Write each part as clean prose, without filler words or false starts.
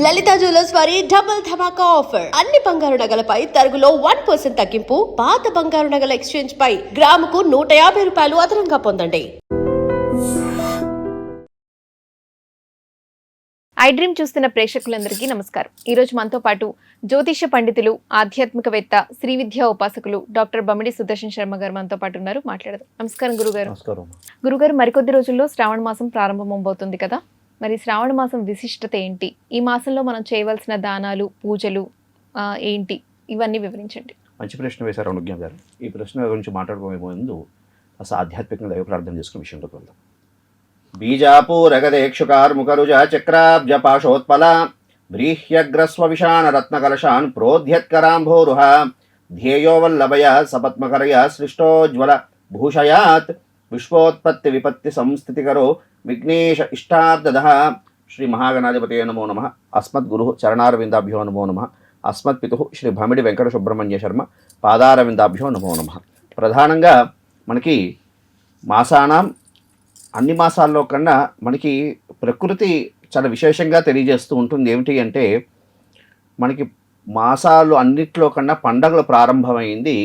లలిత jewellers వారి double ధమాకా offer. అన్ని బంగారు నగలపై తరుగులో 1% తగ్గింపు. పాత బంగారు నగల ఎక్స్చేంజ్ పై గ్రాముకు 150 రూపాయలు అదనంగా పొందండి. ఐ డ్రీమ్ చూస్తున్న ప్రేక్షకులందరికీ నమస్కారం. ఈరోజు మనతో పాటు జ్యోతిష పండితులు, ఆధ్యాత్మికవేత్త, శ్రీ విద్యా ఉపాసకులు డాక్టర్ బమిడి సుదర్శన్ శర్మ గారు మనతో పాటు ఉన్నారు. మాట్లాడదాం. నమస్కారం గురుగారు. గురుగారు, మరికొద్ది రోజుల్లో శ్రావణ మాసం ప్రారంభమవబోతుంది కదా, మరి శ్రావణ మాసం విశిష్టత ఏంటి? ఈ మాసంలో మనం చేయవలసిన దానాలు, పూజలు ఏంటి? ఇవన్నీ వివరించండి. మంచి ప్రశ్న వేశారు అనుజ్ఞ గారు. ఈ ప్రశ్న గురించి మాట్లాడుకోబోయే ముందు అసలు ఆధ్యాత్మికంగా దైవ ప్రార్థన చేసుకునే విషయంలోకి వెళ్దాం. బీజాపూరగదేక్షుకార్ముకరుజ చక్రాబ్జ పాశోత్పల వ్రీహ్యగ్రస్వ విషాణ రత్నకలశాన్ ప్రోధ్యత్కరాంభోరుహ ధ్యేయో వల్లభయ సపత్మకరయ సృష్టోజ్వల భూషయాత్ విశ్వోత్పత్తి విపత్తి సంస్థితికరో విఘ్నేశ ఇష్టాబ్దః. శ్రీ మహాగణాధిపతయే నమో నమః. అస్మద్గురు చరణారవిందాభ్యో నమో నమః. అస్మత్పితు శ్రీ భమిడి వెంకట సుబ్రహ్మణ్య శర్మ పాదారవిందాభ్యో నమో నమః. ప్రధానంగా మనకి మాసానాం అన్ని మాసాల్లో కన్నా మనకి ప్రకృతి చాలా విశేషంగా తెలియజేస్తూ ఉంటుంది. ఏమిటి అంటే, మనకి మాసాలు అన్నిట్లో కన్నా పండగలు ప్రారంభమైంది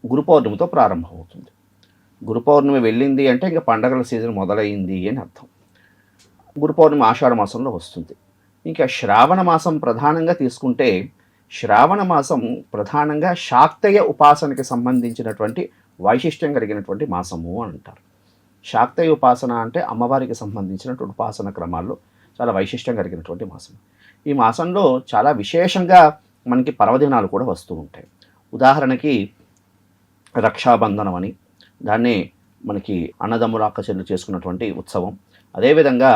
గురు పౌర్ణమితో ప్రారంభమవుతుంది. గురు పౌర్ణమి వెళ్ళింది అంటే ఇంకా పండగల సీజన్ మొదలైంది అని అర్థం. గురు పౌర్ణమి ఆషాఢ మాసంలో వస్తుంది. ఇంకా శ్రావణ మాసం ప్రధానంగా తీసుకుంటే, శ్రావణ మాసం ప్రధానంగా శాక్తేయ ఉపాసనకి సంబంధించినటువంటి వైశిష్ట్యం కలిగినటువంటి మాసము అని అంటారు. శాక్తేయ ఉపాసన అంటే అమ్మవారికి సంబంధించినటువంటి ఉపాసన క్రమాల్లో చాలా వైశిష్ట్యం కలిగినటువంటి మాసం. ఈ మాసంలో చాలా విశేషంగా మనకి పర్వదినాలు కూడా వస్తూ ఉంటాయి. ఉదాహరణకి రక్షాబంధనం అని, దాన్నే మనకి అన్నదమ్ముల అక్క చెల్లు చేసుకున్నటువంటి ఉత్సవం. అదేవిధంగా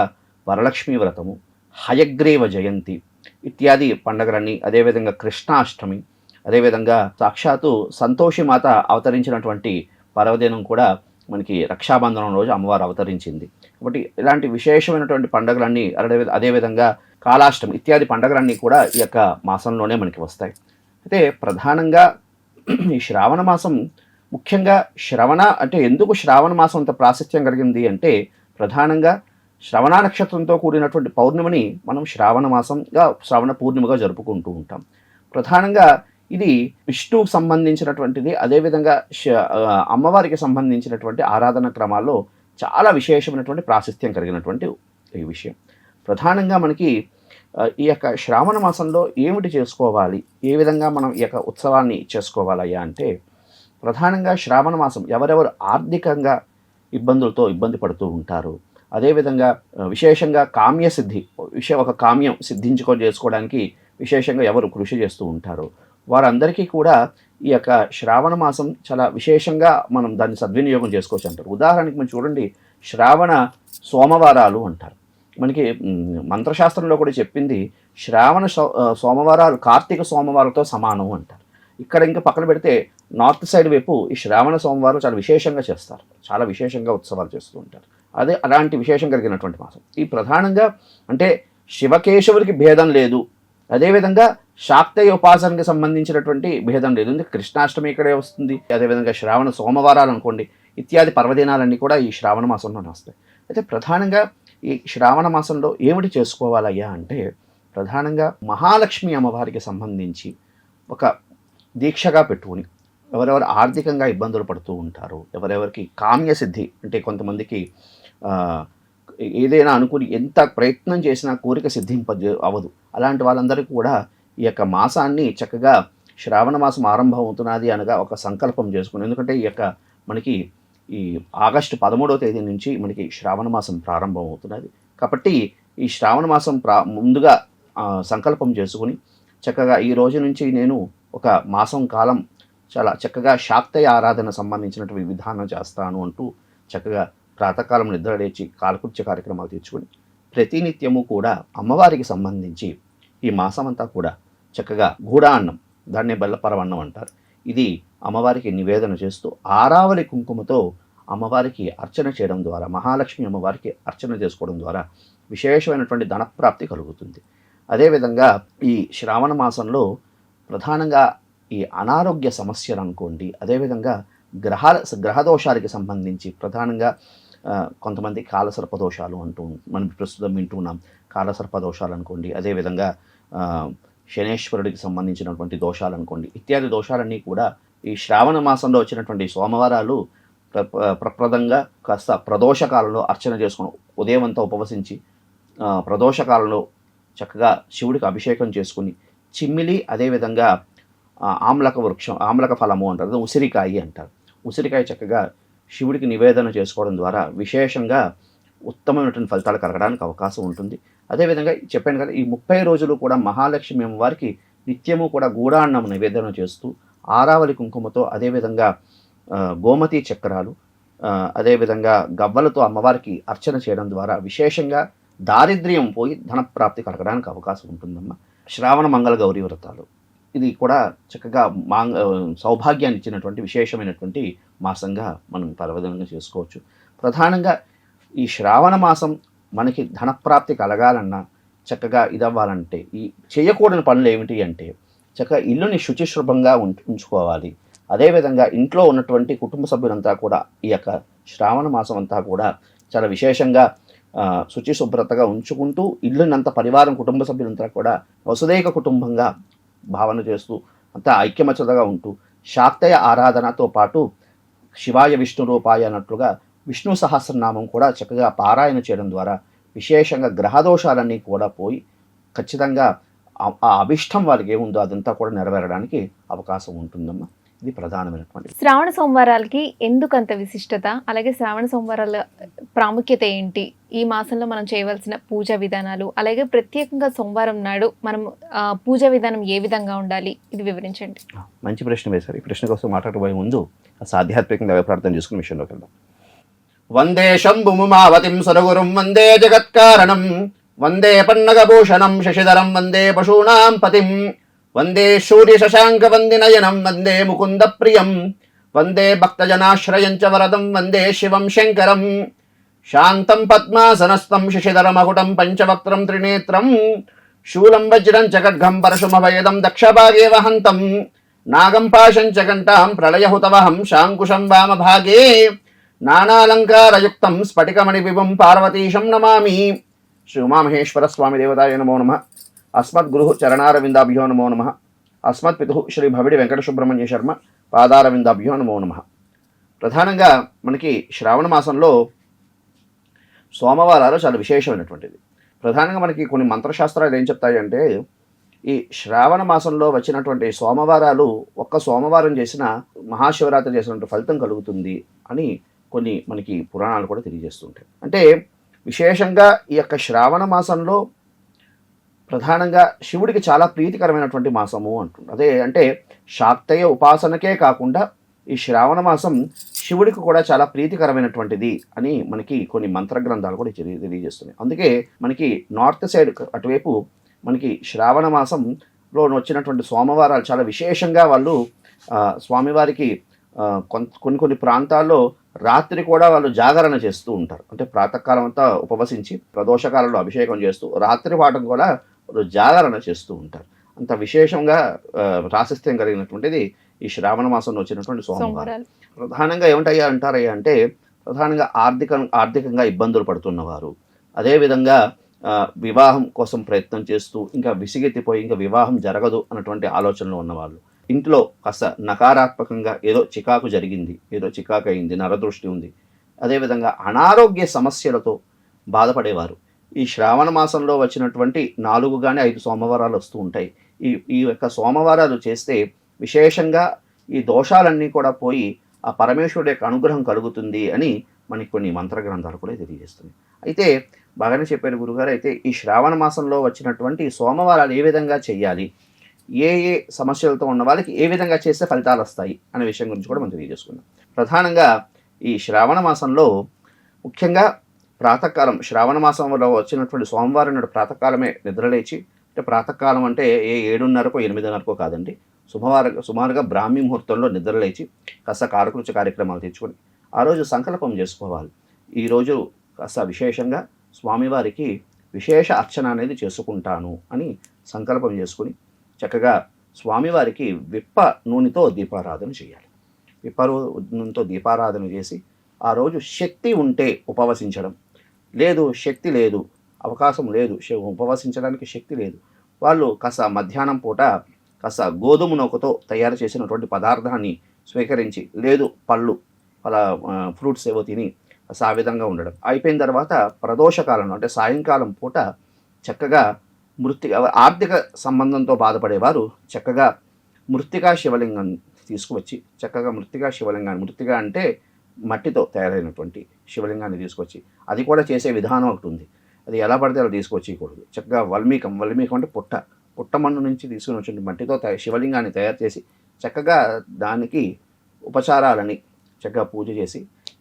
వరలక్ష్మీ వ్రతము, హయగ్రీవ జయంతి ఇత్యాది పండుగలన్నీ, అదేవిధంగా కృష్ణాష్టమి, అదేవిధంగా సాక్షాత్తు సంతోషి మాత అవతరించినటువంటి పర్వదినం కూడా మనకి రక్షాబంధనం రోజు అమ్మవారు అవతరించింది. కాబట్టి ఇలాంటి విశేషమైనటువంటి పండుగలన్నీ, అదేవిధంగా కాళాష్టమి ఇత్యాది పండుగలన్నీ కూడా ఈ యొక్క మాసంలోనే మనకి వస్తాయి. అయితే ప్రధానంగా ఈ శ్రావణ మాసం, ముఖ్యంగా శ్రవణ అంటే ఎందుకు శ్రావణ మాసం అంత ప్రాశస్త్యం కలిగింది అంటే, ప్రధానంగా శ్రవణ నక్షత్రంతో కూడినటువంటి పౌర్ణమిని మనం శ్రావణ మాసంగా, శ్రావణ పూర్ణిమగా జరుపుకుంటూ ఉంటాం. ప్రధానంగా ఇది విష్ణువుకు సంబంధించినటువంటిది. అదేవిధంగా అమ్మవారికి సంబంధించినటువంటి ఆరాధన క్రమాల్లో చాలా విశేషమైనటువంటి ప్రాశస్త్యం కలిగినటువంటి ఈ విషయం. ప్రధానంగా మనకి ఈ యొక్క శ్రావణ మాసంలో ఏమిటి చేసుకోవాలి, ఏ విధంగా మనం ఈ యొక్క ఉత్సవాన్ని చేసుకోవాలయ్యా అంటే, ప్రధానంగా శ్రావణ మాసం ఎవరెవరు ఆర్థికంగా ఇబ్బంది పడుతూ ఉంటారు, అదేవిధంగా విశేషంగా కామ్యసిద్ధి ఒక కామ్యం చేసుకోవడానికి విశేషంగా ఎవరు కృషి చేస్తూ ఉంటారో వారందరికీ కూడా ఈ యొక్క శ్రావణ మాసం చాలా విశేషంగా మనం దాన్ని సద్వినియోగం చేసుకోవచ్చు అంటారు. ఉదాహరణకి మనం చూడండి, శ్రావణ సోమవారాలు అంటారు. మనకి మంత్రశాస్త్రంలో కూడా చెప్పింది, శ్రావణ సోమవారాలు కార్తీక సోమవారాలతో సమానం అంటారు. ఇక్కడ ఇంకా పక్కన పెడితే నార్త్ సైడ్ వైపు ఈ శ్రావణ సోమవారం చాలా విశేషంగా చేస్తారు, చాలా విశేషంగా ఉత్సవాలు చేస్తూ ఉంటారు. అదే అలాంటి విశేషం కలిగినటువంటి మాసం. ఈ ప్రధానంగా అంటే శివకేశవులకి భేదం లేదు, అదేవిధంగా శాక్తేయ ఉపాసనకి సంబంధించినటువంటి భేదం లేదు. ఎందుకంటే కృష్ణాష్టమి ఇక్కడే వస్తుంది, అదేవిధంగా శ్రావణ సోమవారాలు అనుకోండి, ఇత్యాది పర్వదినాలన్నీ కూడా ఈ శ్రావణ మాసంలోనే వస్తాయి. అయితే ప్రధానంగా ఈ శ్రావణ మాసంలో ఏమిటి చేసుకోవాలయ్యా అంటే, ప్రధానంగా మహాలక్ష్మి అమ్మవారికి సంబంధించి ఒక దీక్షగా పెట్టుకుని, ఎవరెవరు ఆర్థికంగా ఇబ్బందులు పడుతూ ఉంటారో, ఎవరెవరికి కామ్యసిద్ధి అంటే కొంతమందికి ఏదైనా అనుకుని ఎంత ప్రయత్నం చేసినా కోరిక అవ్వదు, అలాంటి వాళ్ళందరికీ కూడా ఈ యొక్క మాసాన్ని చక్కగా శ్రావణ మాసం ఆరంభం అవుతున్నది అనగా ఒక సంకల్పం చేసుకుని, ఎందుకంటే ఈ యొక్క మనకి ఈ ఆగస్టు 13వ తేదీ నుంచి మనకి శ్రావణ మాసం ప్రారంభం అవుతున్నది. కాబట్టి ఈ శ్రావణ మాసం ముందుగా సంకల్పం చేసుకుని చక్కగా ఈ రోజు నుంచి నేను ఒక మాసం కాలం చాలా చక్కగా శాక్తేయ ఆరాధన సంబంధించినటువంటి విధానం చేస్తాను అంటూ చక్కగా ప్రాతకాలం నిద్ర లేచి కాలకృత్య కార్యక్రమాలు తీర్చుకొని ప్రతినిత్యము కూడా అమ్మవారికి సంబంధించి ఈ మాసం అంతా కూడా చక్కగా గూడాన్నం, దాన్నే బెల్లపరవన్నం అంటారు, ఇది అమ్మవారికి నివేదన చేస్తూ ఆరావళి కుంకుమతో అమ్మవారికి అర్చన చేయడం ద్వారా, మహాలక్ష్మి అమ్మవారికి అర్చన చేసుకోవడం ద్వారా విశేషమైనటువంటి ధనప్రాప్తి కలుగుతుంది. అదేవిధంగా ఈ శ్రావణ మాసంలో ప్రధానంగా ఈ అనారోగ్య సమస్యలు అనుకోండి, అదేవిధంగా గ్రహదోషాలకి సంబంధించి ప్రధానంగా కొంతమంది కాలసర్ప దోషాలు అంటూ మనం ప్రస్తుతం వింటున్నాం. కాలసర్ప దోషాలు అనుకోండి, అదేవిధంగా శనేశ్వరుడికి సంబంధించినటువంటి దోషాలు అనుకోండి, ఇత్యాది దోషాలన్నీ కూడా ఈ శ్రావణ మాసంలో వచ్చినటువంటి సోమవారాలు ప్రప్రదంగా కాస్త ప్రదోషకాలంలో అర్చన చేసుకుని ఉదయం అంతా ఉపవసించి ప్రదోషకాలంలో చక్కగా శివుడికి అభిషేకం చేసుకుని చిమ్మిలి, అదేవిధంగా ఆమ్లక ఫలము అంటారు, ఉసిరికాయ అంటారు. ఉసిరికాయ చక్కగా శివుడికి నివేదన చేసుకోవడం ద్వారా విశేషంగా ఉత్తమమైనటువంటి ఫలితాలు కలగడానికి అవకాశం ఉంటుంది. అదేవిధంగా చెప్పాను కదా, ఈ 30 రోజులు కూడా మహాలక్ష్మి అమ్మవారికి నిత్యము కూడా గూడాన్నం నివేదన చేస్తూ ఆరావళి కుంకుమతో, అదేవిధంగా గోమతి చక్రాలు, అదేవిధంగా గవ్వలతో అమ్మవారికి అర్చన చేయడం ద్వారా విశేషంగా దారిద్ర్యం పోయి ధనప్రాప్తి కలగడానికి అవకాశం ఉంటుందమ్మా. శ్రావణ మంగళ గౌరీ వ్రతాలు ఇది కూడా చక్కగా సౌభాగ్యాన్ని ఇచ్చినటువంటి విశేషమైనటువంటి మాసంగా మనం పర్వదినంగా చేసుకోవచ్చు. ప్రధానంగా ఈ శ్రావణ మాసం మనకి ధనప్రాప్తి కలగాలన్నా, చక్కగా ఇదవ్వాలంటే ఈ చేయకూడని పనులు ఏమిటి అంటే చక్కగా ఇల్లుని శుచిశుభ్రంగా ఉంచుకోవాలి. అదేవిధంగా ఇంట్లో ఉన్నటువంటి కుటుంబ సభ్యులంతా కూడా ఈ యొక్క శ్రావణ మాసం అంతా కూడా చాలా విశేషంగా శుచిశుభ్రతగా ఉంచుకుంటూ ఇల్లునంత పరివారం కుటుంబ సభ్యులంతా కూడా వసుదైక కుటుంబంగా భావన చేస్తూ అంతా ఐక్యమత్యతగా ఉంటూ శాక్తేయ ఆరాధనతో పాటు శివాయ విష్ణు రూపాయ అన్నట్లుగా విష్ణు సహస్రనామం కూడా చక్కగా పారాయణ చేయడం ద్వారా విశేషంగా గ్రహదోషాలన్నీ కూడా పోయి ఖచ్చితంగా ఆ అభిష్టం వాళ్ళకి ఏముందో అదంతా కూడా నెరవేరడానికి అవకాశం ఉంటుందమ్మా. ఇది ప్రధానమైనటువంటి. శ్రావణ సోమవారాలకి ఎందుకంత విశిష్టత, అలాగే శ్రావణ సోమవారాల ప్రాముఖ్యత ఏంటి, ఈ మాసంలో మనం చేయవలసిన పూజా విధానాలు, అలాగే ప్రత్యేకంగా సోమవారం నాడు మనం పూజా విధానం ఏ విధంగా ఉండాలి, ఇది వివరించండి. మంచి ప్రశ్న వేశారు. ఈ ప్రశ్న కోసం మాట్లాడబోయే ముందు ఆధ్యాత్మికంగా ప్రార్థన చేసుకునే విషయంలోకి వెళ్దాం. వందే శంభుముమావతిం సురగురుం వందే జగత్కారణం వందే పన్నగభూషణం శశిధరం వందే పశూనాం పతిం వందే సూర్య శశాంక వందినయనం వందే ముకుంద ప్రియం వందే భక్తజనాశ్రయం చ వరదం వందే శివం శంకరం శాంతం పద్మాసనస్థం శశిధరమకుటం పంచవక్త్రం త్రినేత్రం శూలం వజ్రం చ ఖడ్గం పరశుమభయదం దక్షభాగే వహంతం నాగం పాశం చ ఘంటాం ప్రళయహుతవహం శాంకుశం వామభాగే నానాలంకారయుక్తం స్ఫటికమణి విభం పార్వతీశం నమామి. శ్రీ ఉమామహేశ్వర స్వామి దేవతాయ నమో నమః. అస్మద్గురు చరణారవిందాభ్యో నమో నమః. అస్మత్పితు శ్రీ భవిడి వెంకట సుబ్రహ్మణ్య శర్మ పాదారవిందాభ్యో నమో నమః. ప్రధానంగా మనకి శ్రావణ మాసంలో సోమవారాలు చాలా విశేషమైనటువంటిది. ప్రధానంగా మనకి కొన్ని మంత్రశాస్త్రాలు ఏం చెప్తాయంటే ఈ శ్రావణ మాసంలో వచ్చినటువంటి సోమవారాలు ఒక్క సోమవారం చేసిన మహాశివరాత్రి చేసినటువంటి ఫలితం కలుగుతుంది అని కొన్ని మనకి పురాణాలు కూడా తెలియజేస్తుంటాయి. అంటే విశేషంగా ఈ యొక్క శ్రావణ మాసంలో ప్రధానంగా శివుడికి చాలా ప్రీతికరమైనటువంటి మాసము అంటుంది. అదే అంటే శాక్తేయ ఉపాసనకే కాకుండా ఈ శ్రావణ మాసం శివుడికి కూడా చాలా ప్రీతికరమైనటువంటిది అని మనకి కొన్ని మంత్రగ్రంథాలు కూడా తెలియజేస్తున్నాయి. అందుకే మనకి నార్త్ సైడ్ అటువైపు మనకి శ్రావణ మాసంలో వచ్చినటువంటి సోమవారాలు చాలా విశేషంగా వాళ్ళు స్వామివారికి కొన్ని ప్రాంతాల్లో రాత్రి కూడా వాళ్ళు జాగరణ చేస్తూ ఉంటారు. అంటే ప్రాతకాలం అంతా ఉపవసించి ప్రదోషకాలంలో అభిషేకం చేస్తూ రాత్రి పాఠం కూడా వాళ్ళు జాగరణ చేస్తూ ఉంటారు. అంత విశేషంగా ప్రాశస్త్యం కలిగినటువంటిది ఈ శ్రావణ మాసంలో వచ్చినటువంటి సోమవారం. ప్రధానంగా ఏమిటయ్యా అంటారయ్యా అంటే ప్రధానంగా ఆర్థికంగా ఇబ్బందులు పడుతున్నవారు, అదేవిధంగా వివాహం కోసం ప్రయత్నం చేస్తూ ఇంకా విసిగెత్తిపోయి ఇంకా వివాహం జరగదు అన్నటువంటి ఆలోచనలో ఉన్నవాళ్ళు, ఇంట్లో కాస్త నకారాత్మకంగా ఏదో చికాకు జరిగింది, ఏదో చికాకు అయింది, నరదృష్టి ఉంది, అదేవిధంగా అనారోగ్య సమస్యలతో బాధపడేవారు, ఈ శ్రావణ మాసంలో వచ్చినటువంటి 4 కానీ 5 సోమవారాలు వస్తూ ఉంటాయి. ఈ యొక్క సోమవారాలు చేస్తే విశేషంగా ఈ దోషాలన్నీ కూడా పోయి ఆ పరమేశ్వరుడి యొక్క అనుగ్రహం కలుగుతుంది అని మనకి కొన్ని మంత్రగ్రంథాలు కూడా తెలియజేస్తుంది. అయితే బాగానే చెప్పారు గురుగారు. అయితే ఈ శ్రావణ మాసంలో వచ్చినటువంటి సోమవారాలు ఏ విధంగా చేయాలి, ఏ సమస్యలతో ఉన్న వాళ్ళకి ఏ విధంగా చేస్తే ఫలితాలు వస్తాయి అనే విషయం గురించి కూడా మనం తెలియజేసుకుందాం. ప్రధానంగా ఈ శ్రావణ మాసంలో ముఖ్యంగా ప్రాతకాలం, శ్రావణ మాసంలో వచ్చినటువంటి సోమవారం నాడు ప్రాతకాలమే నిద్రలేచి, అంటే ప్రాతకాలం అంటే 7:30కో 8:30కో కాదండి, సుమారుగా బ్రాహ్మీ ముహూర్తంలో నిద్రలేచి కాస్త కారకృత్య కార్యక్రమాలు తెచ్చుకొని ఆ రోజు సంకల్పం చేసుకోవాలి. ఈరోజు కాస్త విశేషంగా స్వామివారికి విశేష అర్చన అనేది చేసుకుంటాను అని సంకల్పం చేసుకుని చక్కగా స్వామివారికి విప్ప నూనెతో దీపారాధన చేయాలి. విప్ప నూనెతో దీపారాధన చేసి ఆ రోజు శక్తి ఉంటే ఉపవసించడం, లేదు శక్తి లేదు, అవకాశం లేదు, ఉపవసించడానికి శక్తి లేదు, వాళ్ళు కాస్త మధ్యాహ్నం పూట కాస్త గోధుమ నూకతో తయారు చేసినటువంటి పదార్థాన్ని స్వీకరించి, లేదు పళ్ళు అలా ఫ్రూట్స్ ఏవో తిని కాస్త ఆ విధంగా ఉండడం. అయిపోయిన తర్వాత ప్రదోషకాలంలో అంటే సాయంకాలం పూట చక్కగా ఆర్థిక సంబంధంతో బాధపడేవారు చక్కగా మృత్తికా శివలింగం తీసుకువచ్చి, చక్కగా మృత్తికా శివలింగాన్ని, మృత్తిక అంటే మట్టితో తయారైనటువంటి శివలింగాన్ని తీసుకొచ్చి, అది కూడా చేసే విధానం ఒకటి ఉంది. అది ఎలా పడితే అలా తీసుకొచ్చేయకూడదు. చక్కగా వల్మీకం అంటే పుట్టమన్ను నుంచి తీసుకుని వచ్చిన మట్టితో శివలింగాన్ని తయారు చేసి చక్కగా దానికి ఉపచారాలని చక్కగా పూజ చేసి,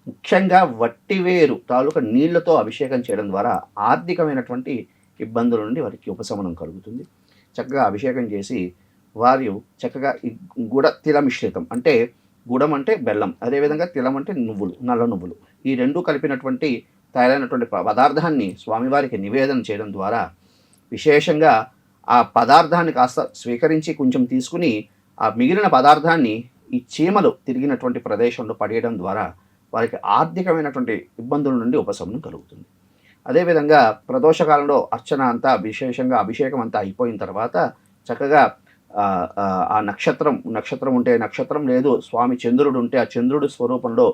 ముఖ్యంగా వట్టివేరు తాలూకా నీళ్లతో అభిషేకం చేయడం ద్వారా ఆర్థికమైనటువంటి ఇబ్బందుల నుండి వారికి ఉపశమనం కలుగుతుంది. చక్కగా అభిషేకం చేసి వారు చక్కగా ఈ తిల మిశ్రితం, అంటే గుడం అంటే బెల్లం, అదేవిధంగా తిలం అంటే నువ్వులు, నల్ల నువ్వులు, ఈ రెండు కలిపినటువంటి తయారైనటువంటి పదార్థాన్ని స్వామివారికి నివేదన చేయడం ద్వారా విశేషంగా ఆ పదార్థాన్ని కాస్త స్వీకరించి కొంచెం తీసుకుని ఆ మిగిలిన పదార్థాన్ని ఈ చీమలు తిరిగినటువంటి ప్రదేశంలో పడేయడం ద్వారా వారికి ఆర్థికమైనటువంటి ఇబ్బందుల నుండి ఉపశమనం కలుగుతుంది. అదేవిధంగా ప్రదోషకాలంలో అర్చన అంతా విశేషంగా అభిషేకం అంతా అయిపోయిన తర్వాత చక్కగా ఆ నక్షత్రం ఉంటే నక్షత్రం, లేదు స్వామి చంద్రుడు ఉంటే ఆ చంద్రుడి స్వరూపంలో,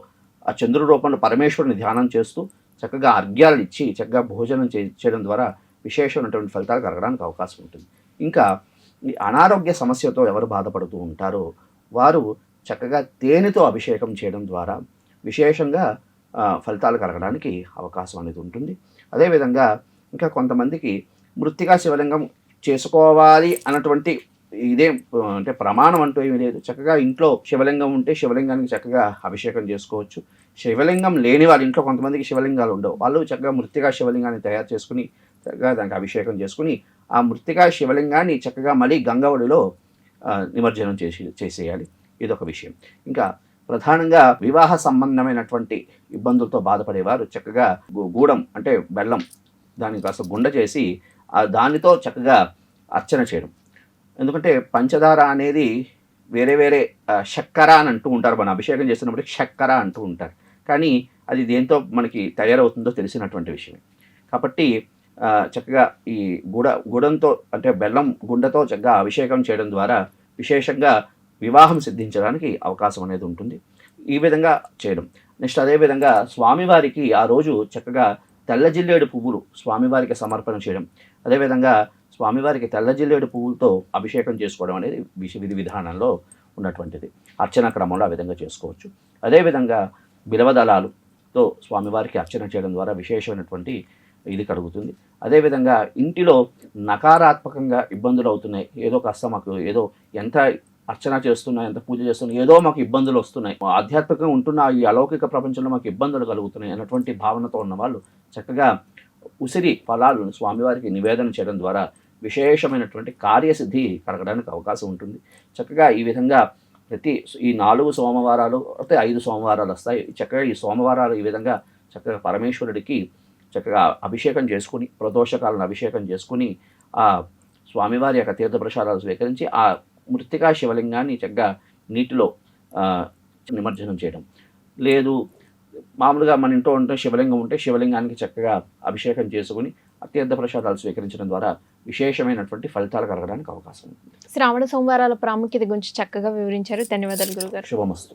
ఆ చంద్రుడి రూపంలో పరమేశ్వరుని ధ్యానం చేస్తూ చక్కగా అర్ఘ్యాలు ఇచ్చి చక్కగా భోజనం చేయడం ద్వారా విశేషమైనటువంటి ఫలితాలు కలగడానికి అవకాశం ఉంటుంది. ఇంకా ఈ అనారోగ్య సమస్యతో ఎవరు బాధపడుతూ ఉంటారో వారు చక్కగా తేనెతో అభిషేకం చేయడం ద్వారా విశేషంగా ఫలితాలు కలగడానికి అవకాశం అనేది ఉంటుంది. అదేవిధంగా ఇంకా కొంతమందికి మృత్తికా శివలింగం చేసుకోవాలి అన్నటువంటి ఇదే అంటే ప్రమాణం అంటూ ఏమీ లేదు. చక్కగా ఇంట్లో శివలింగం ఉంటే శివలింగానికి చక్కగా అభిషేకం చేసుకోవచ్చు. శివలింగం లేని వాళ్ళ ఇంట్లో కొంతమందికి శివలింగాలు ఉండవు, వాళ్ళు చక్కగా మృత్తికా శివలింగాన్ని తయారు చేసుకుని చక్కగా దానికి అభిషేకం చేసుకుని ఆ మృత్తికా శివలింగాన్ని చక్కగా మళ్ళీ గంగవడిలో నిమజ్జనం చేసేయాలి. ఇదొక విషయం. ఇంకా ప్రధానంగా వివాహ సంబంధమైనటువంటి ఇబ్బందులతో బాధపడేవారు చక్కగా గూడం అంటే బెల్లం, దాన్ని కాస్త గుండ చేసి దానితో చక్కగా అర్చన చేయడం. ఎందుకంటే పంచదార అనేది వేరే చక్కెర అని అంటూ ఉంటారు, మన అభిషేకం చేస్తున్నప్పుడు చక్కెర అంటూ ఉంటారు, కానీ అది దేంతో మనకి తయారవుతుందో తెలిసినటువంటి విషయం. కాబట్టి చక్కగా ఈ గుడంతో అంటే బెల్లం గుండతో చక్కగా అభిషేకం చేయడం ద్వారా విశేషంగా వివాహం సిద్ధించడానికి అవకాశం అనేది ఉంటుంది. ఈ విధంగా చేయడం. నెక్స్ట్ అదేవిధంగా స్వామివారికి ఆ రోజు చక్కగా తెల్ల జిల్లేడు పువ్వులు స్వామివారికి సమర్పణ చేయడం, అదేవిధంగా స్వామివారికి తెల్ల జిల్లేడు పువ్వులతో అభిషేకం చేసుకోవడం అనేది విధి విధానంలో ఉన్నటువంటిది. అర్చన క్రమంలో ఆ విధంగా చేసుకోవచ్చు. అదేవిధంగా బిలవదళాలతో స్వామివారికి అర్చన చేయడం ద్వారా విశేషమైనటువంటి ఇది కలుగుతుంది. అదేవిధంగా ఇంటిలో నకారాత్మకంగా ఇబ్బందులు అవుతున్నాయి, ఏదో కాస్త మాకు ఏదో ఎంత అర్చన చేస్తున్నా, ఎంత పూజ చేస్తున్నా, ఏదో మాకు ఇబ్బందులు వస్తున్నాయి, ఆధ్యాత్మికంగా ఉంటున్న ఈ అలౌకిక ప్రపంచంలో మాకు ఇబ్బందులు కలుగుతున్నాయి అన్నటువంటి భావనతో ఉన్న వాళ్ళు చక్కగా ఉసిరి ఫలాలను స్వామివారికి నివేదన చేయడం ద్వారా విశేషమైనటువంటి కార్యసిద్ధి కలగడానికి అవకాశం ఉంటుంది. చక్కగా ఈ విధంగా ఈ 4 సోమవారాలు అయితే 5 సోమవారాలు వస్తాయి. చక్కగా ఈ సోమవారాలు ఈ విధంగా చక్కగా పరమేశ్వరుడికి చక్కగా అభిషేకం చేసుకుని, ప్రదోషకాలను అభిషేకం చేసుకుని ఆ స్వామివారి యొక్క తీర్థప్రసాదాలు స్వీకరించి ఆ మృత్తికా శివలింగాన్ని చక్కగా నీటిలో నిమజ్జనం చేయడం. లేదు మామూలుగా మన ఇంట్లో ఉంటే శివలింగం ఉంటే శివలింగానికి చక్కగా అభిషేకం చేసుకుని తీర్థప్రసాదాలు స్వీకరించడం ద్వారా విశేషమైనటువంటి ఫలితాలు కలగడానికి అవకాశం ఉంటుంది. శ్రావణ సోమవారాల ప్రాముఖ్యత గురించి చక్కగా వివరించారు. ధన్యవాదాలు గురుగారు. శుభమస్తు.